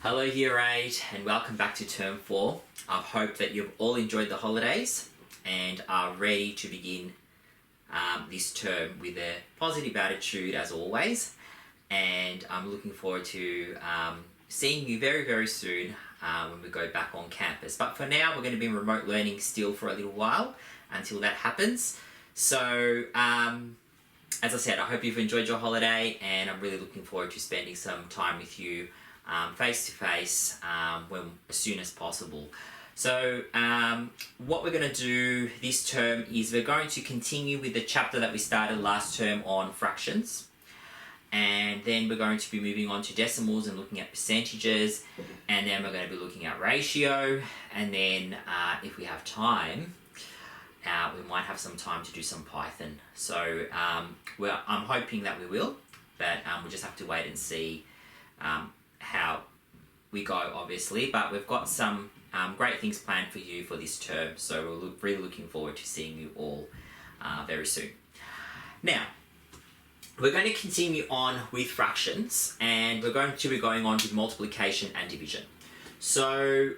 Hello Year 8 and welcome back to Term 4. I hope that you've all enjoyed the holidays and are ready to begin this term with a positive attitude as always. And I'm looking forward to seeing you very, very soon when we go back on campus. But for now, we're going to be in remote learning still for a little while until that happens. So, as I said, I hope you've enjoyed your holiday and I'm really looking forward to spending some time with you face to face as soon as possible. So what we're going to do this term is we're going to continue with the chapter that we started last term on fractions, and then we're going to be moving on to decimals and looking at percentages, and then we're going to be looking at ratio, and then if we have time we might have some time to do some Python. So I'm hoping that we will, but we'll just have to wait and see how we go, obviously. But we've got some great things planned for you for this term, so we're really looking forward to seeing you all very soon. Now, we're going to continue on with fractions, and we're going to be going on with multiplication and division. So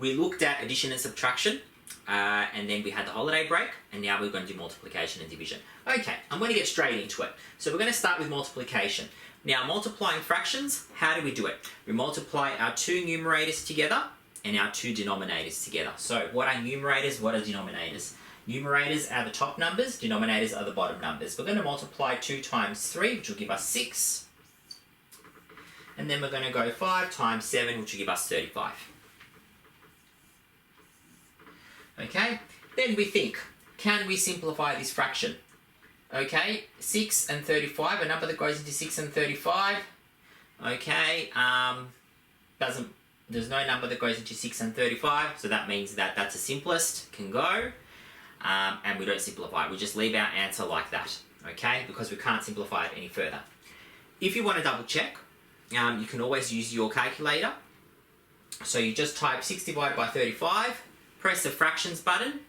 we looked at addition and subtraction, and then we had the holiday break, and now we're going to do multiplication and division. Okay, I'm going to get straight into it. So we're going to start with multiplication. Now, multiplying fractions, how do we do it? We multiply our two numerators together and our two denominators together. So what are numerators, what are denominators? Numerators are the top numbers, denominators are the bottom numbers. We're going to multiply 2 times 3, which will give us 6. And then we're going to go 5 times 7, which will give us 35. Okay, then we think, can we simplify this fraction? Okay, 6 and 35, a number that goes into 6 and 35. Okay, there's no number that goes into 6 and 35, so that means that that's the simplest, can go, and we don't simplify it. We just leave our answer like that, okay, because we can't simplify it any further. If you want to double check, you can always use your calculator. So you just type 6 divided by 35, press the fractions button,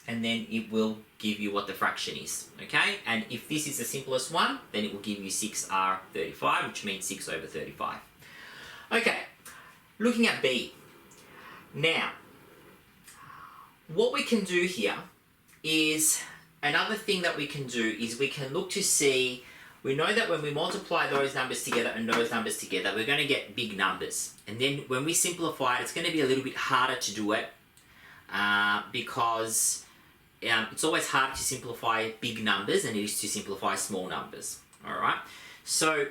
and then it will give you what the fraction is, okay? And if this is the simplest one, then it will give you 6r35, which means 6 over 35. Okay, looking at B. Now, what we can do here is, another thing that we can do is we can look to see, we know that when we multiply those numbers together and those numbers together, we're going to get big numbers. And then when we simplify it, it's going to be a little bit harder to do it because it's always hard to simplify big numbers than it is to simplify small numbers. Alright, so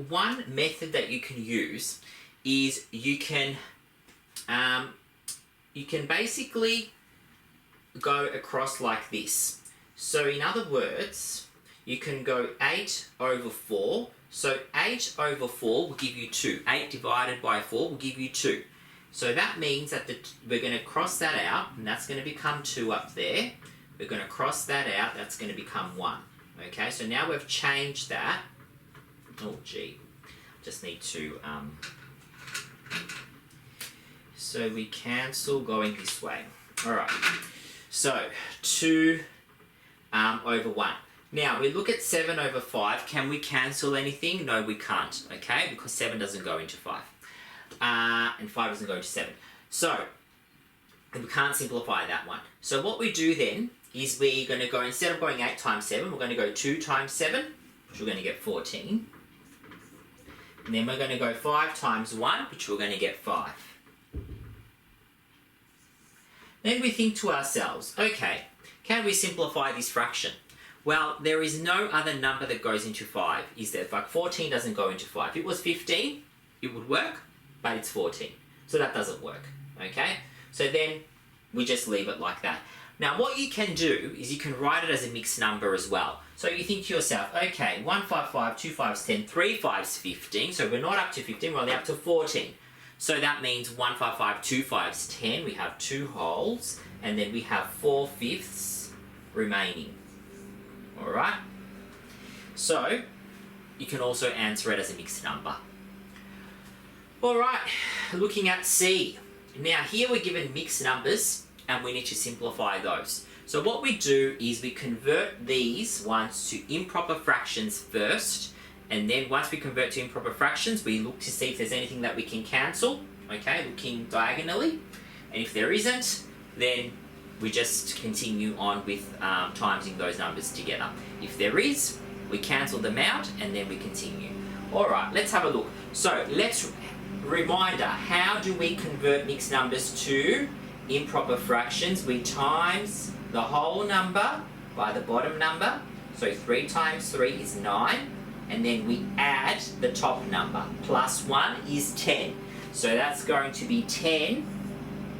one method that you can use is you can basically go across like this. So in other words, you can go 8 over 4. So 8 over 4 will give you 2. 8 divided by 4 will give you 2. So that means that we're going to cross that out, and that's going to become 2 up there. We're going to cross that out, that's going to become 1. Okay, so now we've changed that. Oh, gee. Just need to... So we cancel going this way. Alright, so 2 over 1. Now, we look at 7 over 5. Can we cancel anything? No, we can't, okay? Because 7 doesn't go into 5. And 5 doesn't go into 7. So, we can't simplify that one. So what we do then is we're going to go, instead of going 8 times 7, we're going to go 2 times 7, which we're going to get 14. And then we're going to go 5 times 1, which we're going to get 5. Then we think to ourselves, okay, can we simplify this fraction? Well, there is no other number that goes into 5, is there? Like 14 doesn't go into 5. If it was 15, it would work, but it's 14. So that doesn't work, okay? So then we just leave it like that. Now what you can do is you can write it as a mixed number as well. So you think to yourself, okay, 1 5 5, 2 5's 10, 3 5's 15. So we're not up to 15, we're only up to 14. So that means 1 5 5, 2 5's 10. We have 2 wholes, and then we have 4/5 remaining. Alright? So you can also answer it as a mixed number. Alright, looking at C. Now here we're given mixed numbers and we need to simplify those. So what we do is we convert these ones to improper fractions first, and then once we convert to improper fractions, we look to see if there's anything that we can cancel, okay, looking diagonally. And if there isn't, then we just continue on with timesing those numbers together. If there is, we cancel them out and then we continue. Alright, let's have a look. So reminder, how do we convert mixed numbers to improper fractions? We times the whole number by the bottom number. So 3 times 3 is 9. And then we add the top number. Plus 1 is 10. So that's going to be 10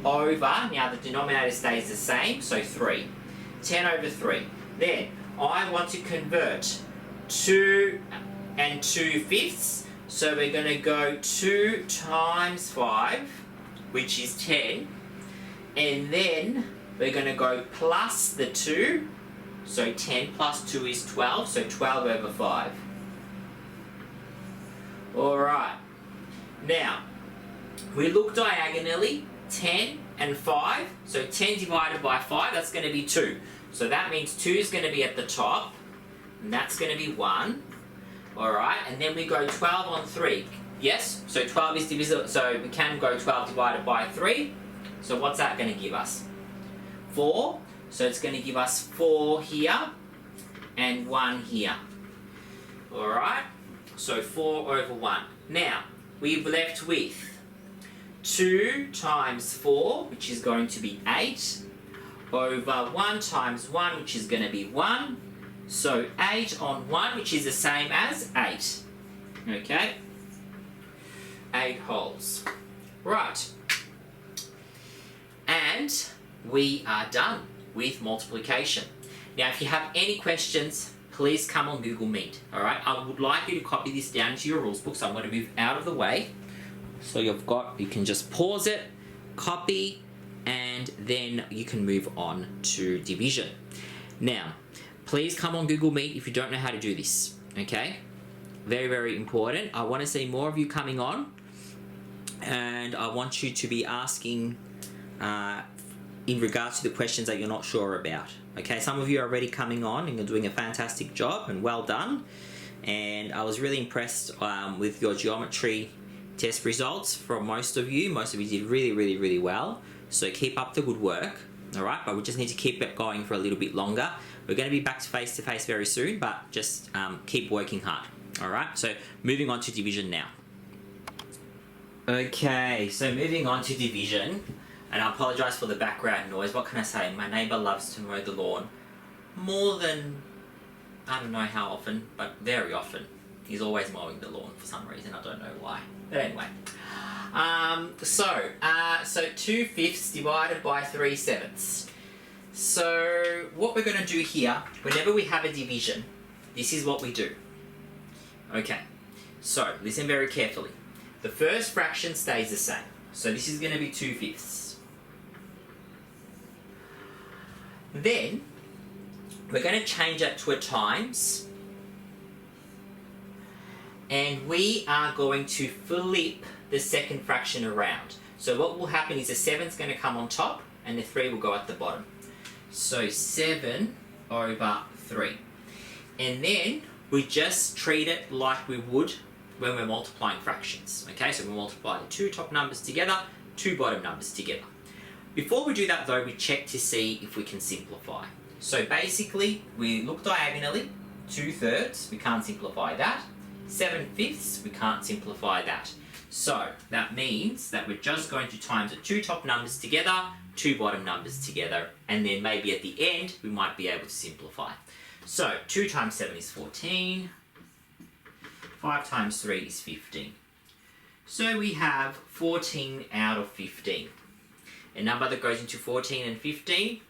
over, now the denominator stays the same, so 3. 10 over 3. Then I want to convert 2 and 2/5. So we're going to go 2 times 5, which is 10. And then we're going to go plus the 2. So 10 plus 2 is 12, so 12 over 5. Alright. Now, we look diagonally, 10 and 5. So 10 divided by 5, that's going to be 2. So that means 2 is going to be at the top. And that's going to be 1. Alright, and then we go 12 on 3. Yes, so 12 is divisible, so we can go 12 divided by 3. So what's that going to give us? 4. So it's going to give us 4 here and 1 here. Alright, so 4 over 1. Now, we've left with 2 times 4, which is going to be 8, over 1 times 1, which is going to be 1. So 8 on 1, which is the same as 8. Okay? 8 wholes. Right. And we are done with multiplication. Now, if you have any questions, please come on Google Meet. Alright? I would like you to copy this down to your rules book, so I'm going to move out of the way. So you can just pause it, copy, and then you can move on to division. Now, please come on Google Meet if you don't know how to do this, okay? Very, very important. I want to see more of you coming on, and I want you to be asking in regards to the questions that you're not sure about, okay? Some of you are already coming on and you're doing a fantastic job, and well done. And I was really impressed with your geometry test results from most of you. Most of you did really, really, really well. So keep up the good work, all right? But we just need to keep it going for a little bit longer. We're going to be back to face very soon, but just keep working hard, all right? So moving on to division now. Okay, so moving on to division, and I apologise for the background noise. What can I say? My neighbour loves to mow the lawn more than, I don't know how often, but very often. He's always mowing the lawn for some reason. I don't know why. But anyway. So 2/5 divided by 3/7. So what we're going to do here, whenever we have a division, this is what we do. Okay. So listen very carefully. The first fraction stays the same. So this is going to be 2/5. Then we're going to change that to a times. And we are going to flip the second fraction around. So what will happen is the 7 is going to come on top and the 3 will go at the bottom. So 7 over 3. And then we just treat it like we would when we're multiplying fractions. Okay, so we multiply the 2 top numbers together, 2 bottom numbers together. Before we do that though, we check to see if we can simplify. So basically, we look diagonally, 2/3, we can't simplify that. 7/5, we can't simplify that. So that means that we're just going to times the 2 top numbers together, 2 bottom numbers together, and then maybe at the end we might be able to simplify. So 2 times 7 is 14, 5 times 3 is 15. So we have 14 out of 15. A number that goes into 14 and 15,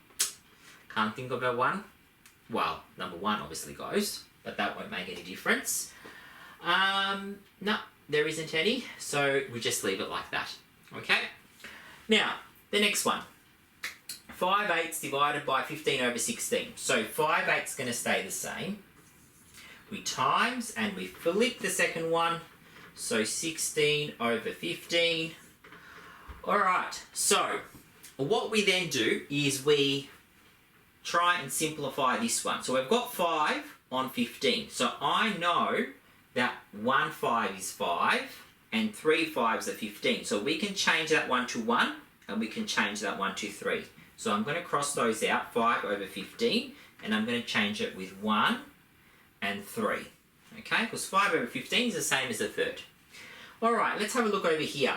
can't think of a one. Well, number 1 obviously goes, but that won't make any difference. No, there isn't any, so we just leave it like that, okay? Now, the next one. 5/8 divided by 15 over 16. So 5/8 is going to stay the same. We times and we flip the second one, so 16 over 15. Alright, so what we then do is we try and simplify this one. So we've got 5 on 15. So I know that 1/5 is 5 and 3 5s are 15. So we can change that one to 1, and we can change that one to 3. So I'm going to cross those out, 5 over 15, and I'm going to change it with 1 and 3. Okay, because 5 over 15 is the same as a third. Alright, let's have a look over here.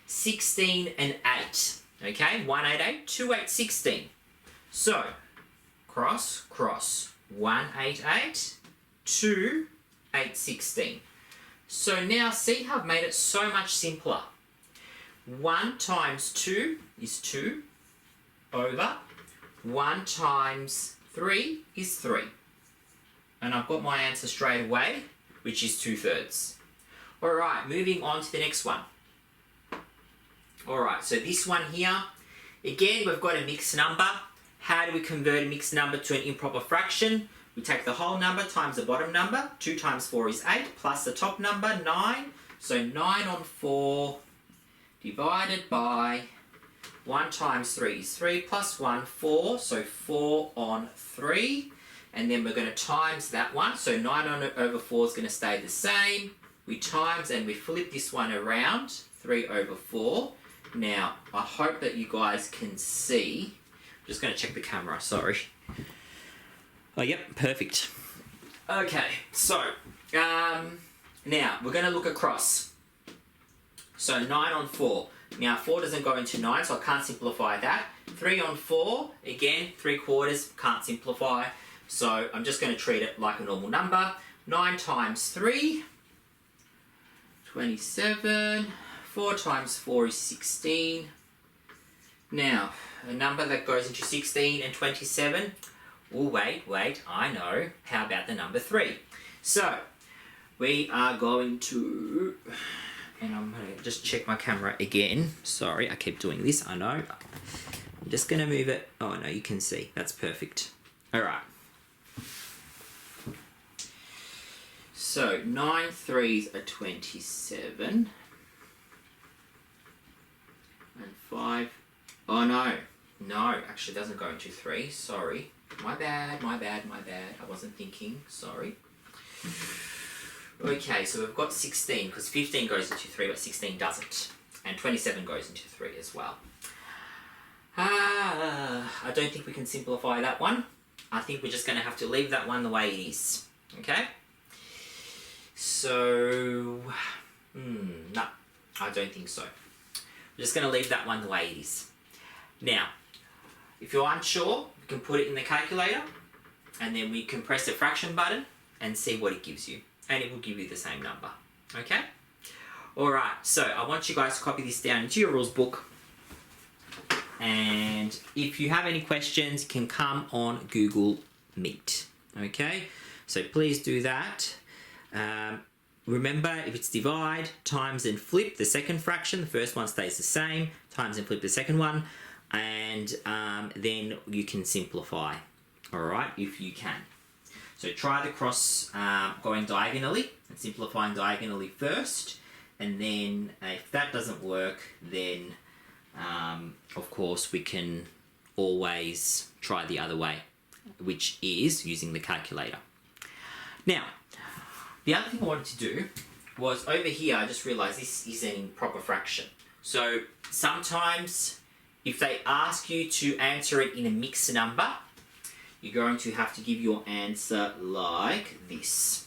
16 and 8. Okay, 1, 8, 8, 2, 8, 16. So, cross, cross. 1, 8, 8, 2, 8, 16. So now see how I've made it so much simpler. 1 times 2 is 2 over 1 times 3 is 3. And I've got my answer straight away, which is 2/3. Alright, moving on to the next one. Alright, so this one here, again, we've got a mixed number. How do we convert a mixed number to an improper fraction? We take the whole number times the bottom number. 2 times 4 is 8, plus the top number, 9. So 9 on 4 divided by 1 times 3 is 3, plus 1, 4. So 4 on 3. And then we're going to times that one. So 9 over 4 is going to stay the same. We times and we flip this one around, 3 over 4. Now, I hope that you guys can see. I'm just going to check the camera, sorry. Oh, yep, perfect. Okay, so, now we're going to look across. So 9 on 4. Now, 4 doesn't go into 9, so I can't simplify that. 3 on 4, again, 3/4, can't simplify. So I'm just going to treat it like a normal number. 9 times 3, 27. 4 times 4 is 16. Now, a number that goes into 16 and 27. Oh, wait, I know. How about the number 3? So, we are going to... And I'm going to just check my camera again. Sorry, I keep doing this, I know. I'm just going to move it. Oh, no, you can see. That's perfect. All right. So, 9 3s are 27. And 5. Oh, no. No, actually doesn't go into 3. Sorry. My bad. I wasn't thinking. Sorry. Okay, so we've got 16, because 15 goes into 3, but 16 doesn't. And 27 goes into 3 as well. I don't think we can simplify that one. I think we're just going to have to leave that one the way it is. Okay? So, no, I don't think so. We're just going to leave that one the way it is. Now, if you're unsure, you can put it in the calculator, and then we can press the fraction button and see what it gives you. And it will give you the same number. Okay? Alright, so I want you guys to copy this down into your rules book. And if you have any questions, you can come on Google Meet. Okay? So please do that. Remember, if it's divide, times and flip the second fraction, the first one stays the same, times and flip the second one, and then you can simplify, alright, if you can. So try the cross going diagonally and simplifying diagonally first, and then if that doesn't work, then of course we can always try the other way, which is using the calculator. Now, the other thing I wanted to do was over here, I just realised this is an improper fraction. So sometimes if they ask you to answer it in a mixed number, you're going to have to give your answer like this.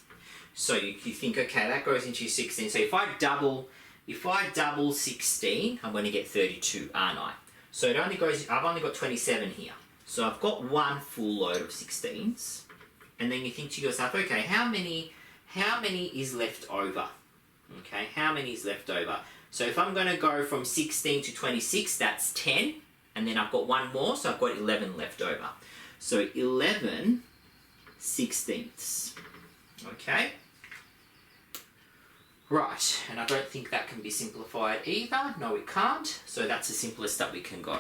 So you think, okay, that goes into 16. So if I double 16, I'm going to get 32, aren't I? So it only goes, I've only got 27 here. So I've got one full load of 16s. And then you think to yourself, okay, how many is left over? Okay, how many is left over? So if I'm going to go from 16 to 26, that's 10. And then I've got one more, so I've got 11 left over. So 11 16ths. Okay? Right, and I don't think that can be simplified either. No, it can't. So that's the simplest that we can go.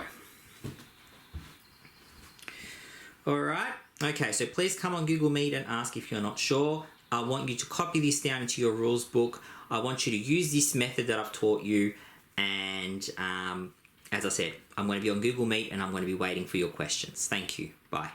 Alright, okay, so please come on Google Meet and ask if you're not sure. I want you to copy this down into your rules book. I want you to use this method that I've taught you, and as I said, I'm going to be on Google Meet and I'm going to be waiting for your questions. Thank you. Bye.